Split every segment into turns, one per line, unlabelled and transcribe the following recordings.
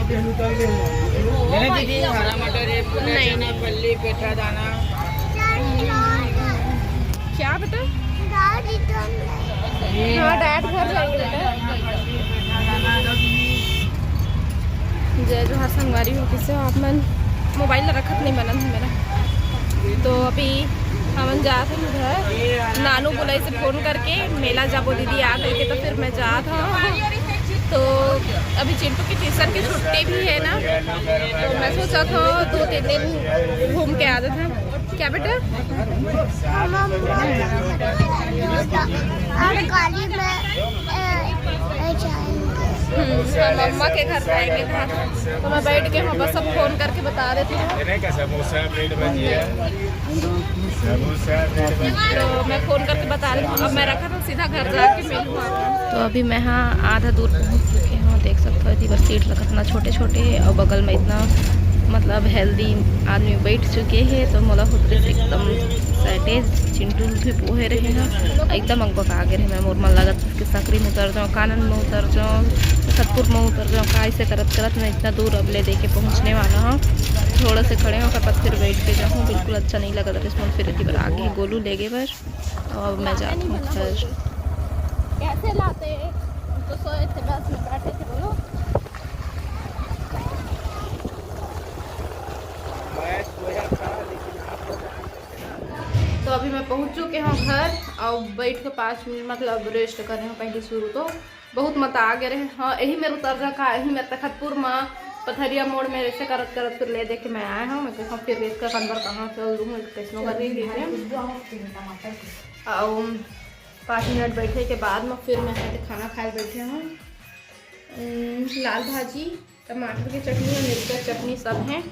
दीदी हरा मटर है, नहीं पल्ली पेठा दाना क्या बता? हाँ डैड घर जाएंगे बेटा। जय जोहार संगवारी हो किसे आप मन मोबाइल रखत नहीं मनन मेरा। तो अभी हमन जात हैं घर, नानू बुलाई से फ़ोन करके मेला जाबो दीदी आ गई के, तो फिर मैं जात हूँ। तो अभी चिंटू की ट्यूशन की छुट्टी भी है ना, तो मैं सोचा था 2-3 दिन घूम के आ जाते हैं। क्या बेटा? मम्मा के घर जाएंगे था, तो मैं बैठ के वहाँ बस सब फ़ोन करके बता देती हूँ। तो मैं फ़ोन करके बता रही हूँ। अब मैं रखा था सीधा घर जाके मिलूँगा। तो अभी मैं यहाँ आधा दूर पहुँच चुके हैं, देख सकते हो इतनी बस सीट लगा इतना छोटे छोटे, और बगल में इतना मतलब हेल्दी आदमी बैठ चुके हैं। तो मोला खुदरे से एकदम सैटेज चिंटू भी पोहे रहे हैं, एकदम अंक आगे रहे। मैं मोर मन लगत उसके सकरी में उतर जाऊँ, कानन में उतर जाऊँ, खतपुर में उतर जाऊँ, का ऐसे करत करत मैं इतना दूर अब ले दे के पहुँचने वाला हूँ। थोड़ा से खड़े होकर बाद फिर बैठ के जाऊँ, बिल्कुल अच्छा नहीं लगा था। इसमें फिर इतनी बार आगे गोलू ले गए बस, और मैं जाती हूँ घर। कैसे लाते तो सोए थे बस में बैठे थे बोलो। तो अभी मैं पहुंच चुके हूँ घर, और बैठ के 5 मिनट मतलब रेस्ट कर रहे हैं पहले शुरू। तो बहुत मत आ गए रहे। हाँ यही मेरे उतर जा का यही मेरे तखतपुर में पथरिया मोड़ में ऐसे करत करत फिर ले दे के मैं आया हूँ। मैं कहूँ फिर रेत का कंदर कहाँ चल दूँ कैसनो कर रही थी। और 5 मिनट बैठे के बाद में फिर मैं खाना खाए बैठे हूँ। लाल भाजी, टमाटर की चटनी और मिर्च चटनी सब हैं।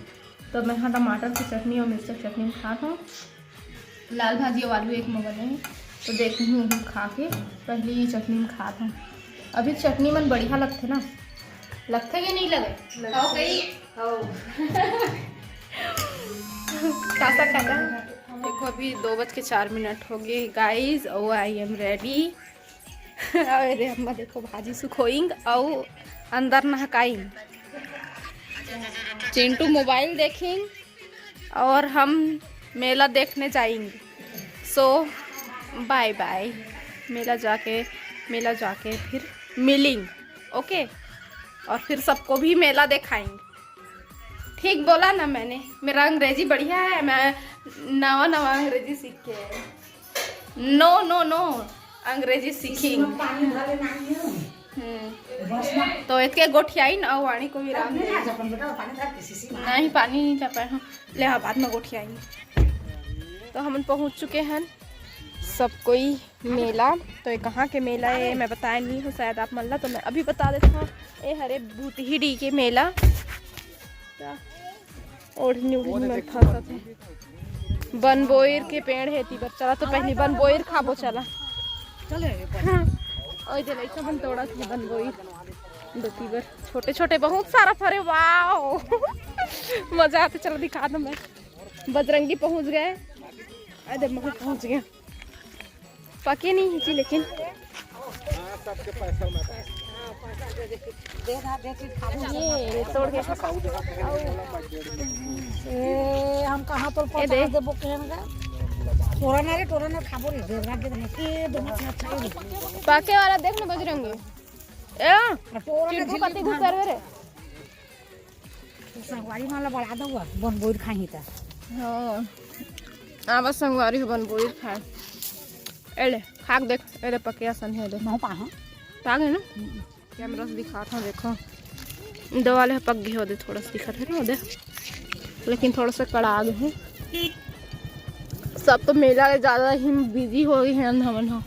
तो मैं यहाँ टमाटर की चटनी और मिर्च चटनी खाता हूँ। लाल भाजी और आलू एक मंगल है, तो देखती हूँ खा के पहले ये चटनी में खाता हूँ। अभी चटनी मन बढ़िया लगते ना, लगते कि नहीं लगे? देखो अभी 2:04 हो गए गाइस, और आई एम रेडी। अरे अम्मा देखो भाजी सुखोइंग और अंदर नहकाइंग, चिंटू मोबाइल देखेंगे और हम मेला देखने जाएंगे। सो बाय बाय, मेला जाके फिर मिलेंगे, ओके? और फिर सबको भी मेला दिखाएंगे। ठीक बोला ना मैंने? मेरा अंग्रेजी बढ़िया है, मैं नवा अंग्रेजी सीख के। नो नो नो अंग्रेजी सीखेंगे। तो इसके गोठियाई ना वाणी को भी नहीं पानी नहीं ला पाए हम ले, हाँ बाद में गोठियाई। तो हम पहुंच चुके हैं सब कोई मेला। तो ये कहाँ के मेला है मैं बताया नहीं हूँ, शायद आप मल्ला, तो मैं अभी बता देता हूँ। ये हरे भूतहीडी के मेला ओढ़नी में फंसा थे। बनबोईर के पेड़ है ती चला, तो पहले बनबोईर खाबो चला और जलैसा बन तोड़ा थे बनबोईर दोतीबर छोटे छोटे बहुत सारा फरे। वाओ मजा आते, चलो दिखा दो। मैं बजरंगी पहुंच गए, अरे मैं पहुंच गया, पके नहीं हिची लेकिन ये तोड़ के
हम कहाँ पर
पाके वाला देख ना बजरंगी चिंटू पति घुस कर रे
संगवारी माला बढ़ा दो बन बोर खाही त।
हां आवा संगवारी बन बोर खाए एले खाक देख एले पके सन है दे
न पाहा
पाग है ना। कैमरा से दिखाता हूं, देखो दवाले पक गए हो दे, थोड़ा सा दिखा था ना दे, लेकिन थोड़ा सा कड़ा आगे है। सब तो मेला में ज़्यादा ही बिजी हो गई हैं हमन हो,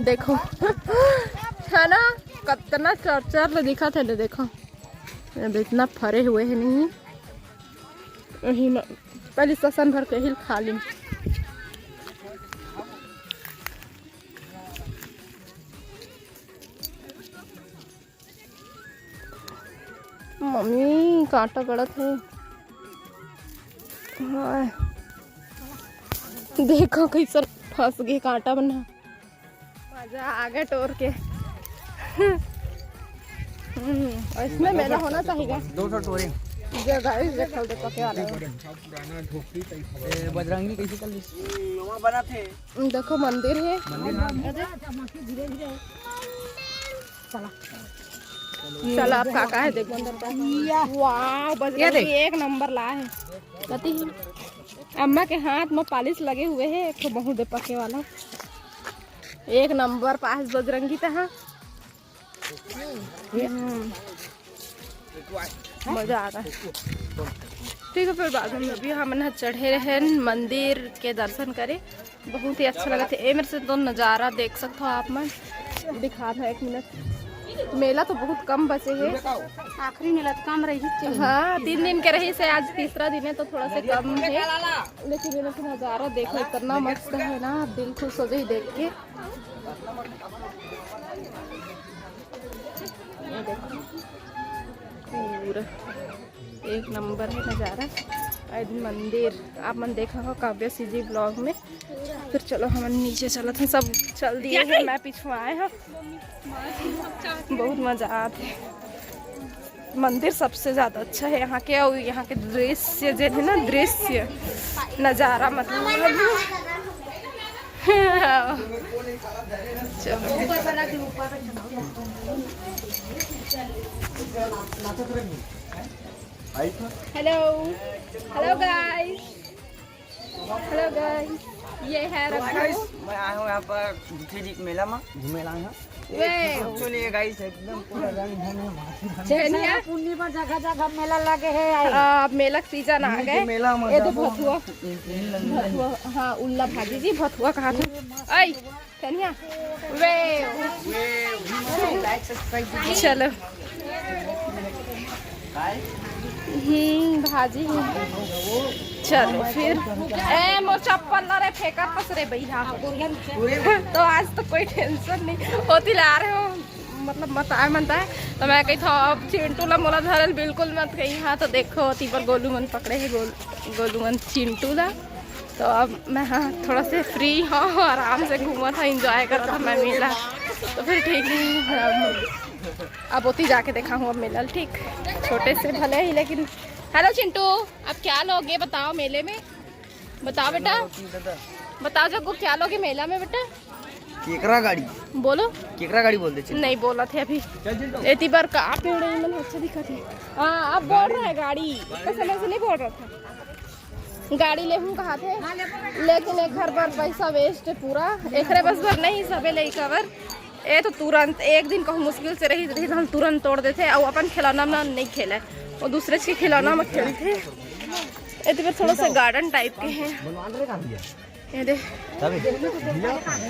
देखो है ना कितना चर्चा में दिखा था। देखो इतना फरे हुए हैं नहीं, यही पहले ससन भर के हिल खा ली। मम्मी कांटा गड़त है, हाँ देखो कैसे फंस गए कांटा बना। मजा आ गया टोर के। और इसमें मेला होना चाहिए
200 टोरे बजरंगी कैसे कर बना थे।
देखो मंदिर है। चलो आप काका है देखो अंदर का। वाह बजरंगी एक नंबर ला है। पति अम्मा के हाथ में पालिश लगे हुए हैं एक तो बहुत दे पके वाला एक नंबर पास बजरंगी था। मजा आ रहा है। ठीक है फिर बाद में अभी हम चढ़े रहे मंदिर के दर्शन करे बहुत ही अच्छा लगा थे। ए मेरे से तो नज़ारा देख सकते हो आप। मैं दिखा था 1 मिनट। मेला तो बहुत कम बचे है।
आखिरी मेला कम रही।
हाँ 3 दिन के रही से आज तीसरा दिन है तो थोड़ा सा कम है लेकिन मेला का नज़ारा देखो इतना मस्त है ना दिल खुश हो जाए देख के। पूरा एक नंबर है नज़ारा। आज मंदिर आप मन देखा हो काव्य सीजी ब्लॉग में। फिर चलो हम नीचे चलते हैं सब चल दिए हैं मैं पीछे आए हैं। बहुत मज़ा आता है। मंदिर सबसे ज़्यादा अच्छा है यहाँ के और यहाँ के दृश्य जो है ना दृश्य नज़ारा मतलब hello hello guys hello guys ये है रखो।
मैं आया हूँ यहाँ पर दूसरी मेला में घूमे लाए हैं। चलिए गाइस एकदम पूरा रंग
धनिया
पुन्नी पर जगह जगह मेला लगे है।
मेला सीजन आ गए।
मेला में
ये तो भथुआ भथुआ हाँ उल्ला भाजी जी भथुआ कहा था। आई धनिया वे चलो भाजी चलो फिर ए मोर चप्पल ला रे फेंकर पस रे भैया। तो आज तो कोई टेंशन नहीं होती ला रहे हो मतलब मत आए मनता है तो मैं कही था अब चिंटू ला मोला धरल बिल्कुल मत कही। हाँ तो देखो ती पर गोलू मन पकड़े है गोलू मन चिंटू ला। तो अब मैं हाँ थोड़ा से फ्री हाँ आराम से घूमा था इंजॉय कर रहा था मैं मेला। तो फिर ठीक है अब उती जाके देखा हूँ अब मेला। ठीक छोटे से भले ही लेकिन। हेलो चिंटू अब क्या लोगे बताओ मेले में। बताओ बेटा बताओ जब क्या लोगे मेला में बेटा।
केकरा गाड़ी
बोलो
केकरा गाड़ी बोल दे।
नहीं बोला थे अभी इतनी बार का पेड़ मन अच्छा दिखा थे। हाँ अब बोल रहा है गाड़ी इतना समय से नहीं बोल रहा था। गाड़ी ले हम कहा थे लेकिन एक घर पर पैसा वेस्ट है पूरा एक बस भर नहीं सबे ले कवर। ये तो तुरंत एक दिन कहूँ मुश्किल से रही तो हम तुरंत तोड़ देते और अपन खिलौना में नहीं खेला और दूसरे के खिलौना में खेलते। ये थोड़ा सा गार्डन टाइप के हैं ये दे।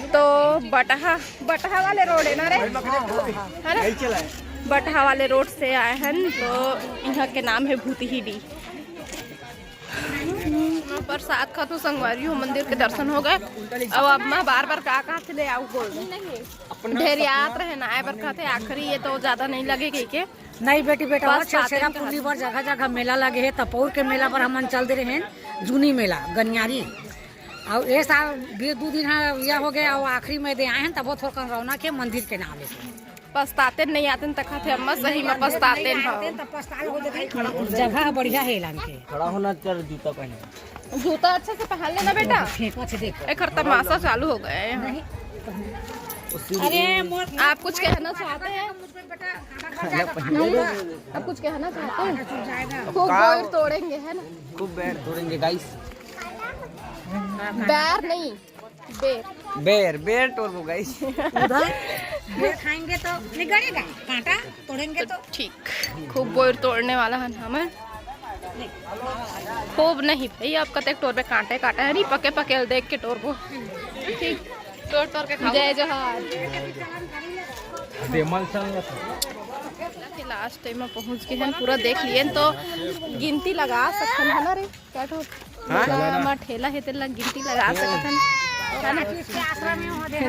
तो बटहा वाले रोड है ना रे है ना बटहा वाले रोड से आए हैं तो यहाँ के नाम है भूतहीडी। प्रसाद खा तो संगवारी हूँ मंदिर के दर्शन हो गए। अब मैं बार बार कहा से ले आऊ बोल ढेर याद रहे ना बार कहते आखिरी ये तो ज्यादा नहीं लगेगी के
नहीं बेटी बेटा पुन्नी पर जगह जगह मेला लगे है। तपोर के मेला पर हम चल दे रहे हैं जूनी मेला गनियारी और ये साल 2 दिन यह हो गया और आखिरी में दे आए हैं तब थोड़ा रौनक के मंदिर के नाम
पछताते नहीं आते तक थे अम्मा सही में पछताते
जगह बढ़िया है एलान के
खड़ा होना चल जूता पहने
जूता अच्छे से पहन लेना बेटा। एक तमाशा चालू हो गया है।
अरे
आप कुछ कहना चाहते हैं आप कुछ कहना चाहते हैं। खूब बैर तोड़ेंगे है ना
खूब बैर तोड़ेंगे गाइस।
बैर नहीं
बेर बेर तोड़ो गाइस।
उधर खाएंगे तो नहीं गड़ेगा कांटा तोड़ेंगे तो
ठीक खूब बैर तोड़ने वाला है हमें खूब नहीं भाई आप कते टोर पे कांटे काटा है नहीं पके पके देख के टोर को ठीक तोड़ तोड़ के खाओ। जय जोहार के लास्ट टाइम में पहुंच गए हैं पूरा देख लिए तो गिनती लगा सकते हैं ना रे क्या ठो ठेला है तेला गिनती लगा सकते हैं।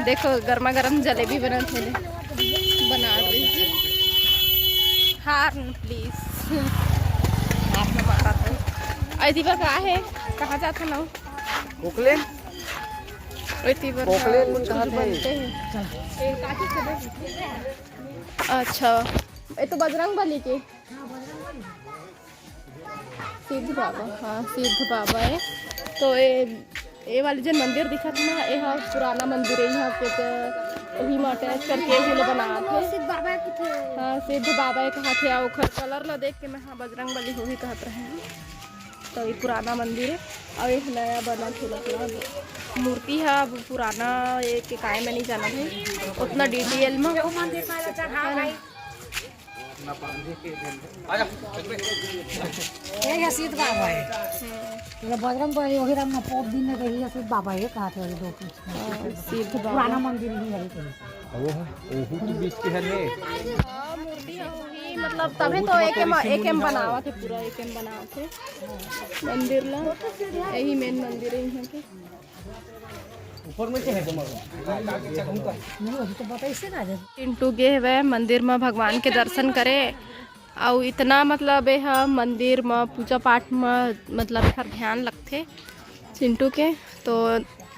देखो गर्मा गर्म जलेबी बना थे बना दीजिए हार प्लीज आप मारा था ऐसी बार कहा है कहाँ जाता ना
कोकले
अच्छा ये तो बजरंग बली के सिद्ध बाबा, हाँ सिद्ध बाबा है। तो ये वाली जो मंदिर दिखा था ना, ये हाँ पुराना मंदिर है यहाँ के, तो वही में अटैच करके ही बना थे। सिद्ध बाबा के थे, हाँ सिद्ध बाबा कहा थे। और कलर ला देख के मैं हाँ बजरंग बली हो ही कहते रहे हैं। तो ये पुराना मंदिर है और एक नया बना थे मूर्ति है। अब पुराना ये के काय में नहीं जाना है उतना डिटेल में।
सिद्ध बाबा है बजरंग बली वही राम पोप दिन में कही सिद्ध बाबा ये कहा थे दो
सिद्ध बाबा
पुराना मंदिर ही है
वो के बीच के है ने
मूर्ति है वही, मतलब तभी तो एक एम बनावा थे, पूरा एक एम बनावा थे मंदिर ला। यही मेन मंदिर है यहाँ के।
ऊपर में है
तो बताइए से
चिंटू गे हुए मंदिर में भगवान के दर्शन करे। और इतना मतलब यह मंदिर में पूजा पाठ में मतलब हर ध्यान रखते चिंटू के। तो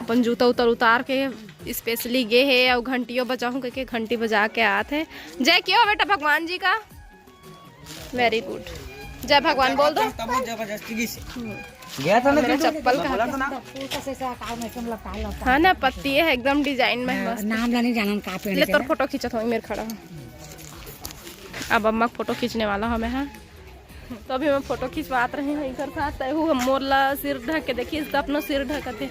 अपन जूता उतार के स्पेशली गे है और घंटियों बजाऊँ करके घंटी बजा के आते। जय क्यों बेटा भगवान जी का, वेरी गुड, जय भगवान बोल दो।
गया था ना
मेरा चप्पल का हाँ ना पत्ती है एकदम डिजाइन में मस्त।
नाम नहीं जाना का पे
ले तोर फोटो खींचत हो मेरे खड़ा। अब अम्मा फोटो खींचने वाला हमें है, तो अभी मैं फोटो खिंचवात रही हूँ इधर साथ। वो मोरला सिर ढक के देखिए, तो अपना सिर ढकते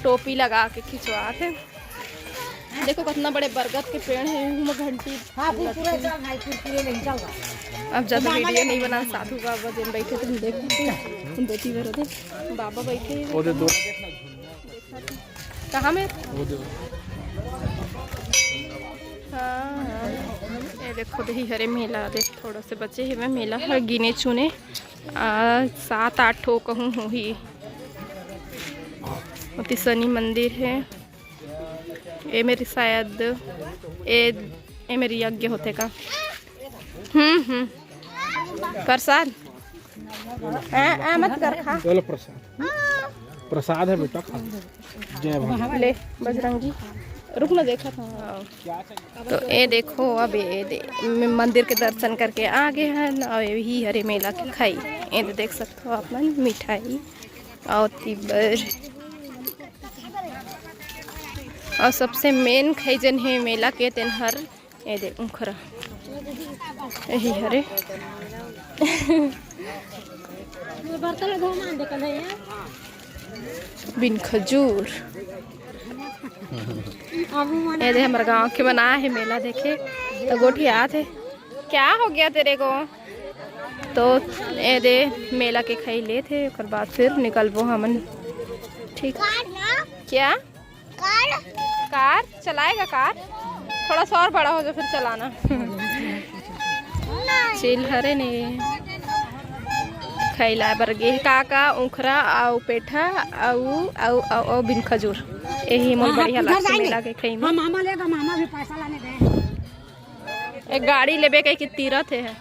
टोपी लगा के खिंचवाते। देखो कितना बड़े बरगद के पेड़ है, घंटी। अब ज़्यादा वीडियो नहीं बना, साधु बाबा दिन बैठे थे देखते दो तीन बार बाबा बैठे कहाँ में। हाँ ये देखो दही हरे मेला देख थोड़ा से बचे है। मैं मेला है गिने चुने 7-8 ठो कहूँ हो ही। शनि मंदिर है ये मेरी शायद ये मेरी यज्ञ होते का। प्रसाद मत कर खा,
चलो प्रसाद है बेटा खा। जय भगवान
ले बजरंगी रुक ना देखा था। तो ये देखो अब ये मंदिर के दर्शन करके आ गए हैं और यही हरे मेला के खाई। ये देख सकते हो आप मन मिठाई और तिबर और सबसे मेन खाई जन है मेला के तेन हर ये देख उखरा यही हरे बिन खजूर। ये दे हमारे गांव के बना है मेला देखे तो गोठी आते क्या हो गया तेरे को। तो ये दे मेला के खाई ले थे और बाद फिर निकलबो हमन। ठीक क्या कार चलाएगा, कार थोड़ा सा और बड़ा हो जाए फिर चलाना। चिल हरे ने खैला बरगे काका उखरा आउ पेठा आउ बिन खजूर यही मोल बढ़िया लगता मेला के खाई में।
मामा लेगा, मामा भी पैसा लाने गए।
एक गाड़ी लेबे के तीरथ है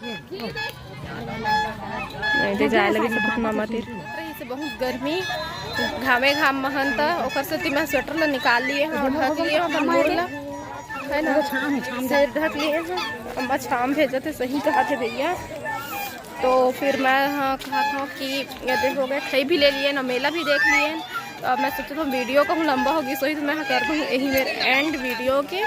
दे जाए लगे सब मामा तीर से बहुत गर्मी घामे घाम महन त ओकर से मैं स्वेटर ला निकाल लिए हैं ढक लिए हैं मोरला है ना से ढक लिए हैं। अम्मा छाम भेजे थे सही कहा थे भैया। तो फिर मैं हाँ कहा था कि ये देखो गए खाई भी ले लिए ना मेला भी देख लिए। तो अब मैं सोचा था वीडियो कहूँ लंबा होगी सही तो मैं कर दूँ यही मेरे एंड वीडियो के।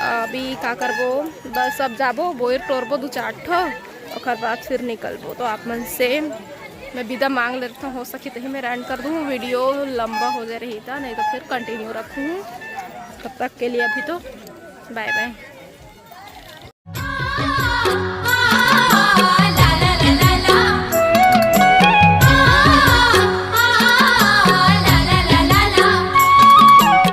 अभी का करबो बस अब जाबो बोर टोरबो 2-4 ठो और बाद फिर निकलबो। तो आप मन से मैं विदा मांग लेता हूँ, हो सके तो ही मैं एंड कर दूँ। वीडियो लंबा हो जा रही था नहीं तो फिर कंटिन्यू रखूँ। तब तक के लिए अभी तो बाय बाय।